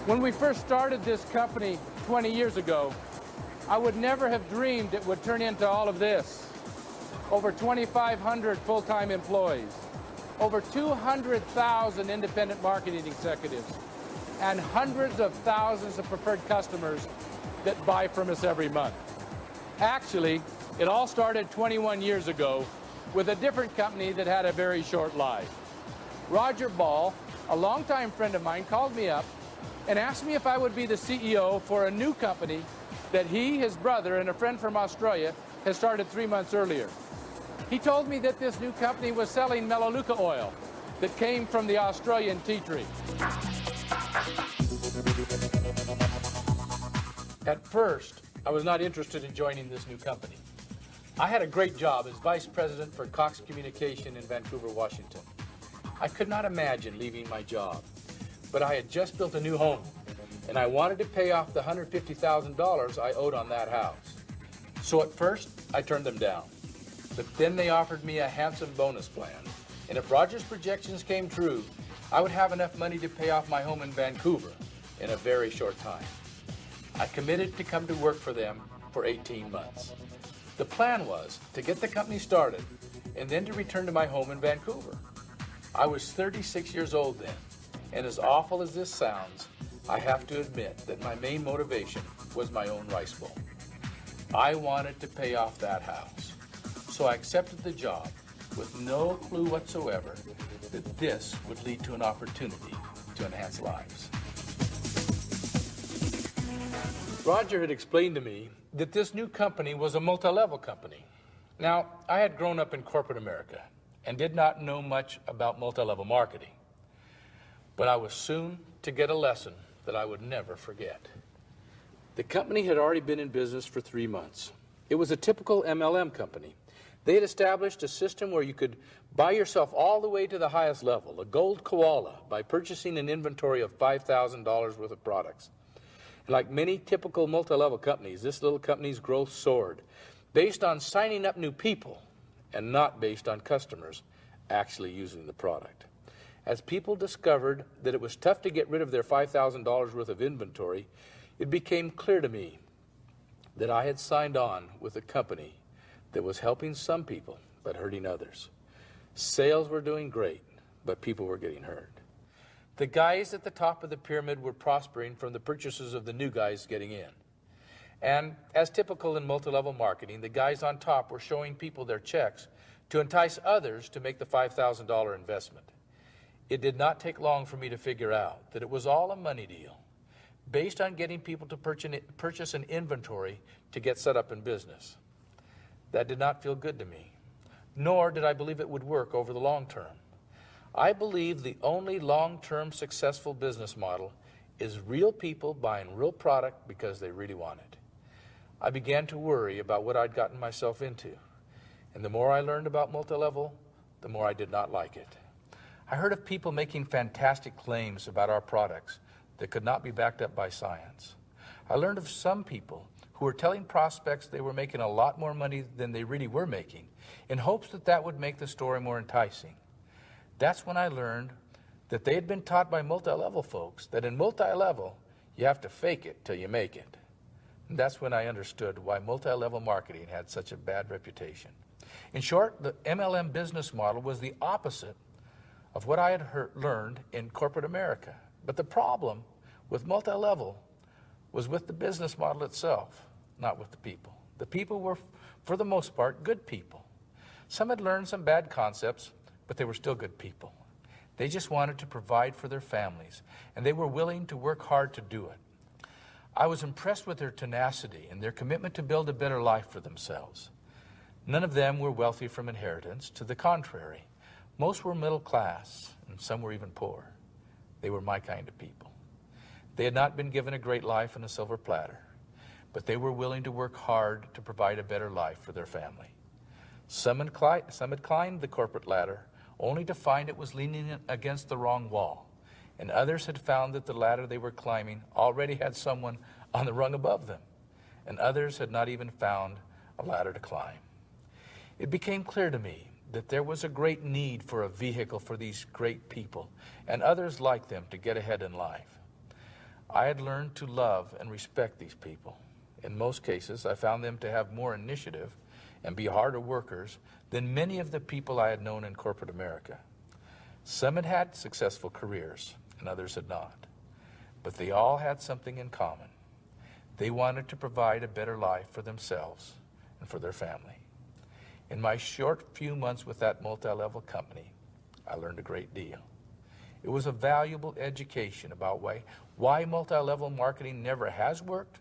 When we first started this company 20 years ago, I would never have dreamed it would turn into all of this. Over 2,500 full-time employees, over 200,000 independent marketing executives, and hundreds of thousands of preferred customers that buy from us every month. Actually, it all started 21 years ago with a different company that had a very short life. Roger Ball, a longtime friend of mine, called me up and asked me if I would be the CEO for a new company that he, his brother, and a friend from Australia had started 3 months earlier. He told me that this new company was selling Mellaluca oil that came from the Australian tea tree. At first, I was not interested in joining this new company. I had a great job as vice president for Cox Communication in Vancouver, Washington. I could not imagine leaving my job, but I had just built a new home, and I wanted to pay off the $150,000 I owed on that house. So at first, I turned them down. But then they offered me a handsome bonus plan, and if Roger's projections came true, I would have enough money to pay off my home in Vancouver in a very short time. I committed to come to work for them for 18 months. The plan was to get the company started and then to return to my home in Vancouver. I was 36 years old then, and as awful as this sounds, I have to admit that my main motivation was my own rice bowl. I wanted to pay off that house, so I accepted the job with no clue whatsoever that this would lead to an opportunity to enhance lives. Roger had explained to me that this new company was a multi-level company. Now, I had grown up in corporate America and did not know much about multi-level marketing. But I was soon to get a lesson that I would never forget. The company had already been in business for 3 months. It was a typical MLM company. They had established a system where you could buy yourself all the way to the highest level, a gold koala, by purchasing an inventory of $5,000 worth of products. And like many typical multi-level companies, this little company's growth soared based on signing up new people and not based on customers actually using the product. As people discovered that it was tough to get rid of their $5,000 worth of inventory, it became clear to me that I had signed on with a company that was helping some people but hurting others. Sales were doing great, but people were getting hurt. The guys at the top of the pyramid were prospering from the purchases of the new guys getting in. And as typical in multi-level marketing, the guys on top were showing people their checks to entice others to make the $5,000 investment. It did not take long for me to figure out that it was all a money deal based on getting people to purchase an inventory to get set up in business. That did not feel good to me, nor did I believe it would work over the long term. I believe the only long-term successful business model is real people buying real product because they really want it. I began to worry about what I'd gotten myself into, and the more I learned about multi-level, the more I did not like it. I heard of people making fantastic claims about our products that could not be backed up by science. I learned of some people who were telling prospects they were making a lot more money than they really were making in hopes that that would make the story more enticing. That's when I learned that they had been taught by multi-level folks that in multi-level, you have to fake it till you make it. And that's when I understood why multi-level marketing had such a bad reputation. In short, the MLM business model was the opposite of what I had learned in corporate America. But the problem with multi-level was with the business model itself, not with the people. The people were, for the most part, good people. Some had learned some bad concepts, but they were still good people. They just wanted to provide for their families, and they were willing to work hard to do it. I was impressed with their tenacity and their commitment to build a better life for themselves. None of them were wealthy from inheritance. To the contrary, most were middle class, and some were even poor. They were my kind of people. They had not been given a great life on a silver platter, but they were willing to work hard to provide a better life for their family. Some had climbed the corporate ladder only to find it was leaning against the wrong wall, and others had found that the ladder they were climbing already had someone on the rung above them, and others had not even found a ladder to climb. It became clear to me that there was a great need for a vehicle for these great people and others like them to get ahead in life. I had learned to love and respect these people. In most cases, I found them to have more initiative and be harder workers than many of the people I had known in corporate America. Some had had successful careers and others had not, but they all had something in common. They wanted to provide a better life for themselves and for their family. In my short few months with that multi-level company, I learned a great deal. It was a valuable education about why multi-level marketing never has worked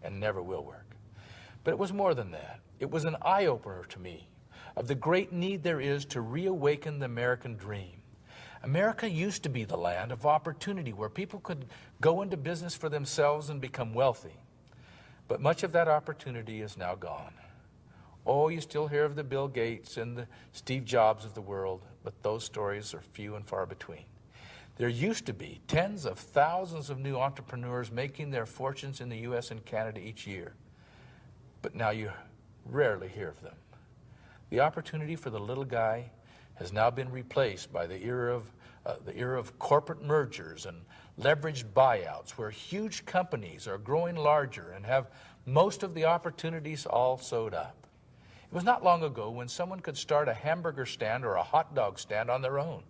and never will work. But it was more than that. It was an eye-opener to me of the great need there is to reawaken the American dream. America used to be the land of opportunity where people could go into business for themselves and become wealthy. But much of that opportunity is now gone. Oh, you still hear of the Bill Gates and the Steve Jobs of the world, but those stories are few and far between. There used to be tens of thousands of new entrepreneurs making their fortunes in the U.S. and Canada each year, but now you rarely hear of them. The opportunity for the little guy has now been replaced by the era of corporate mergers and leveraged buyouts, where huge companies are growing larger and have most of the opportunities all sewed up. It was not long ago when someone could start a hamburger stand or a hot dog stand on their own.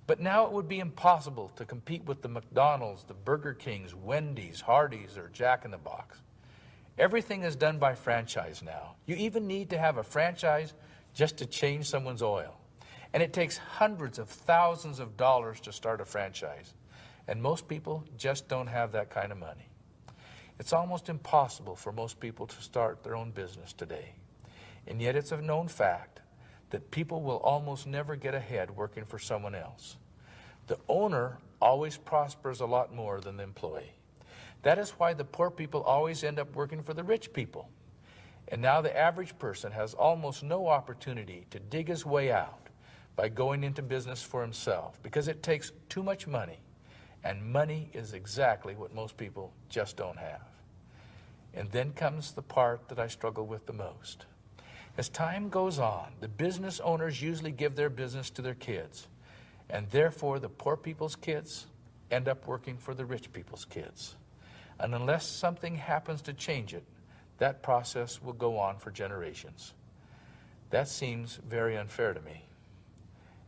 But now it would be impossible to compete with the McDonald's, the Burger Kings, Wendy's, Hardee's, or Jack in the Box. Everything is done by franchise now. You even need to have a franchise just to change someone's oil. And it takes hundreds of thousands of dollars to start a franchise. And most people just don't have that kind of money. It's almost impossible for most people to start their own business today. And yet it's a known fact that people will almost never get ahead working for someone else. The owner always prospers a lot more than the employee. That is why the poor people always end up working for the rich people. And now the average person has almost no opportunity to dig his way out by going into business for himself, because it takes too much money, and money is exactly what most people just don't have. And then comes the part that I struggle with the most. As time goes on, the business owners usually give their business to their kids, and therefore the poor people's kids end up working for the rich people's kids. And unless something happens to change it, that process will go on for generations. That seems very unfair to me.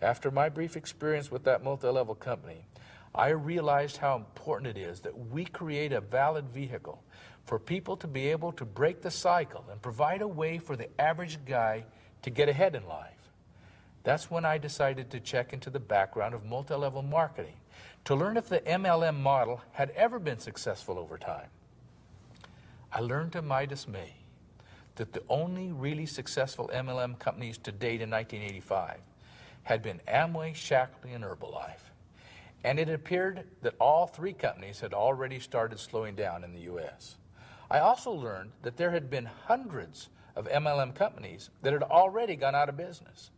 After my brief experience with that multi-level company, I realized how important it is that we create a valid vehicle for people to be able to break the cycle and provide a way for the average guy to get ahead in life. That's when I decided to check into the background of multi-level marketing to learn if the MLM model had ever been successful over time. I learned to my dismay that the only really successful MLM companies to date in 1985 had been Amway, Shaklee, and Herbalife. And it appeared that all three companies had already started slowing down in the U.S. I also learned that there had been hundreds of MLM companies that had already gone out of business.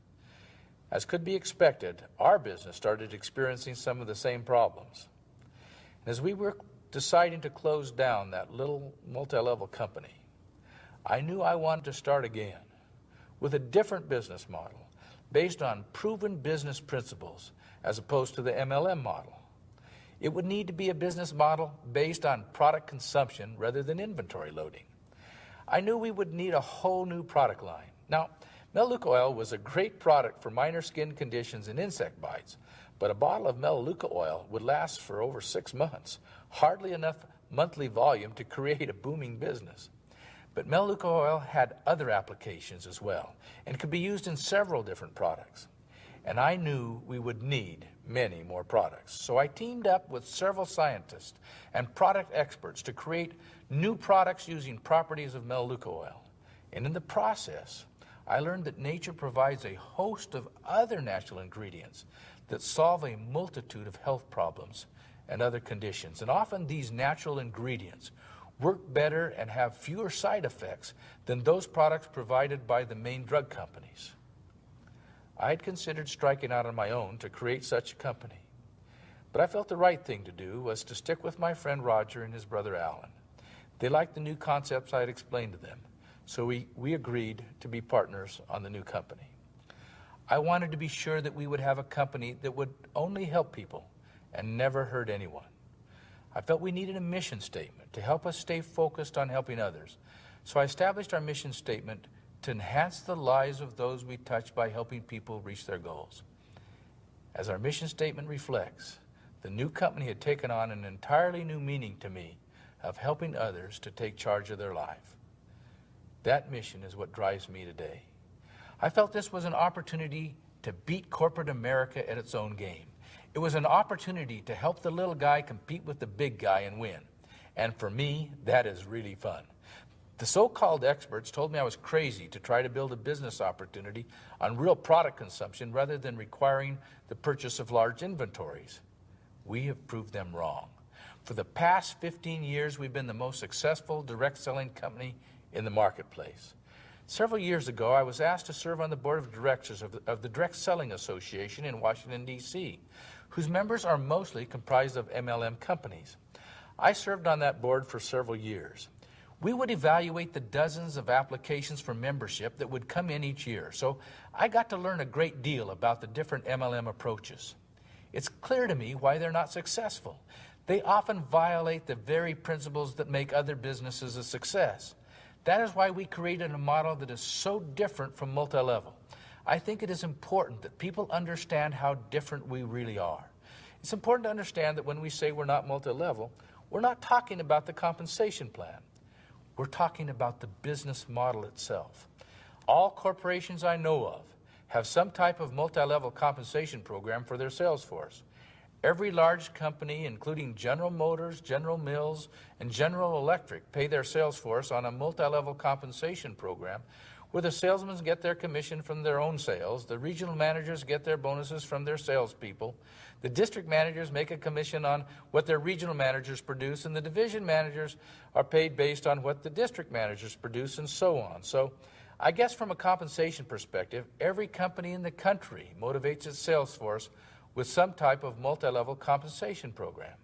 As could be expected, our business started experiencing some of the same problems. And as we were deciding to close down that little multi-level company, I knew I wanted to start again with a different business model based on proven business principles as opposed to the MLM model. It would need to be a business model based on product consumption rather than inventory loading. I knew we would need a whole new product line. Now, Melluca oil was a great product for minor skin conditions and insect bites, but a bottle of Melluca oil would last for over 6 months, hardly enough monthly volume to create a booming business. But Melluca oil had other applications as well, and could be used in several different products. And I knew we would need many more products. So I teamed up with several scientists and product experts to create new products using properties of Melluca oil. And in the process, I learned that nature provides a host of other natural ingredients that solve a multitude of health problems and other conditions. And often these natural ingredients work better and have fewer side effects than those products provided by the main drug companies. I had considered striking out on my own to create such a company, but I felt the right thing to do was to stick with my friend Roger and his brother Alan. They liked the new concepts I had explained to them, So we agreed to be partners on the new company. I wanted to be sure that we would have a company that would only help people and never hurt anyone. I felt we needed a mission statement to help us stay focused on helping others. So I established our mission statement to enhance the lives of those we touch by helping people reach their goals. As our mission statement reflects, the new company had taken on an entirely new meaning to me of helping others to take charge of their life. That mission is what drives me today. I felt this was an opportunity to beat corporate America at its own game. It was an opportunity to help the little guy compete with the big guy and win. And for me, that is really fun. The so-called experts told me I was crazy to try to build a business opportunity on real product consumption rather than requiring the purchase of large inventories. We have proved them wrong. For the past 15 years, we've been the most successful direct selling company in the marketplace. Several years ago, I was asked to serve on the board of directors of the Direct Selling Association in Washington, D.C., whose members are mostly comprised of MLM companies. I served on that board for several years. We would evaluate the dozens of applications for membership that would come in each year, so I got to learn a great deal about the different MLM approaches. It's clear to me why they're not successful. They often violate the very principles that make other businesses a success. That is why we created a model that is so different from multi-level. I think it is important that people understand how different we really are. It's important to understand that when we say we're not multi-level, we're not talking about the compensation plan. We're talking about the business model itself. All corporations I know of have some type of multi-level compensation program for their sales force. Every large company, including General Motors, General Mills, and General Electric, pay their sales force on a multi-level compensation program where the salesmen get their commission from their own sales, the regional managers get their bonuses from their salespeople, the district managers make a commission on what their regional managers produce, and the division managers are paid based on what the district managers produce, and so on. So I guess from a compensation perspective, every company in the country motivates its sales force with some type of multi-level compensation program.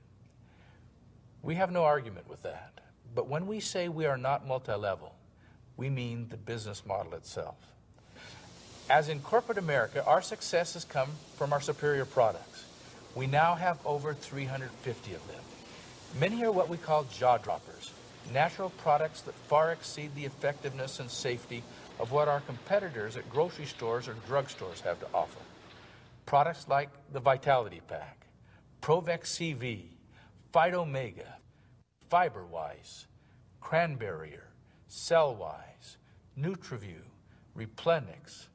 We have no argument with that. But when we say we are not multi-level, we mean the business model itself. As in corporate America, our success has come from our superior products. We now have over 350 of them. Many are what we call jaw droppers, natural products that far exceed the effectiveness and safety of what our competitors at grocery stores or drugstores have to offer. Products like the Vitality Pack, Provex CV, Phytomega, FiberWise, Cranberrier, Cellwise, NutriView, Replenix,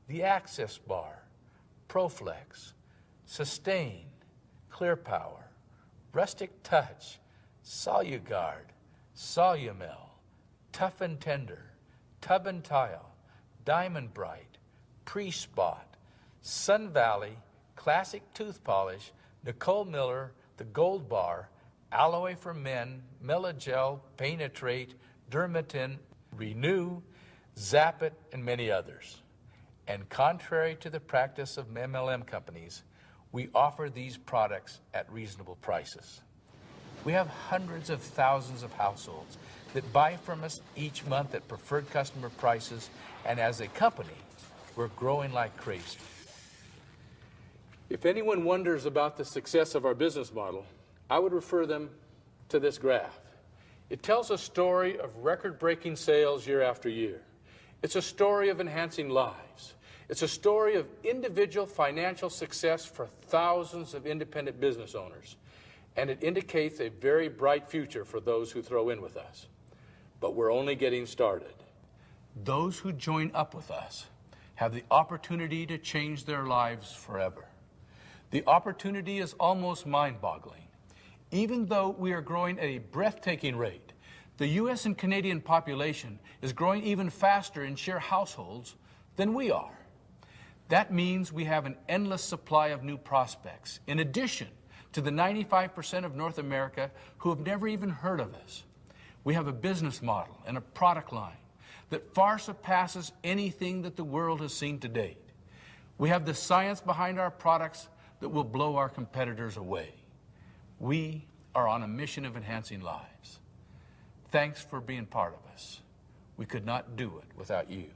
the Access Bar, Proflex, Sustain, Clear Power, Rustic Touch, Soluguard, Solumel, Tough and Tender, Tub and Tile, Diamond Bright, Pre-Spot, Sun Valley, Classic Tooth Polish, Nicole Miller, the Gold Bar, Aloe for Men, Melagel, Penetrate, Dermatin, Renew, Zap It, and many others. And contrary to the practice of MLM companies, we offer these products at reasonable prices. We have hundreds of thousands of households that buy from us each month at preferred customer prices, and as a company, we're growing like crazy. If anyone wonders about the success of our business model, I would refer them to this graph. It tells a story of record-breaking sales year after year. It's a story of enhancing lives. It's a story of individual financial success for thousands of independent business owners. And it indicates a very bright future for those who throw in with us. But we're only getting started. Those who join up with us have the opportunity to change their lives forever. The opportunity is almost mind-boggling. Even though we are growing at a breathtaking rate, the U.S. and Canadian population is growing even faster in sheer households than we are. That means we have an endless supply of new prospects, in addition to the 95% of North America who have never even heard of us. We have a business model and a product line that far surpasses anything that the world has seen to date. We have the science behind our products that will blow our competitors away. We are on a mission of enhancing lives. Thanks for being part of us. We could not do it without you.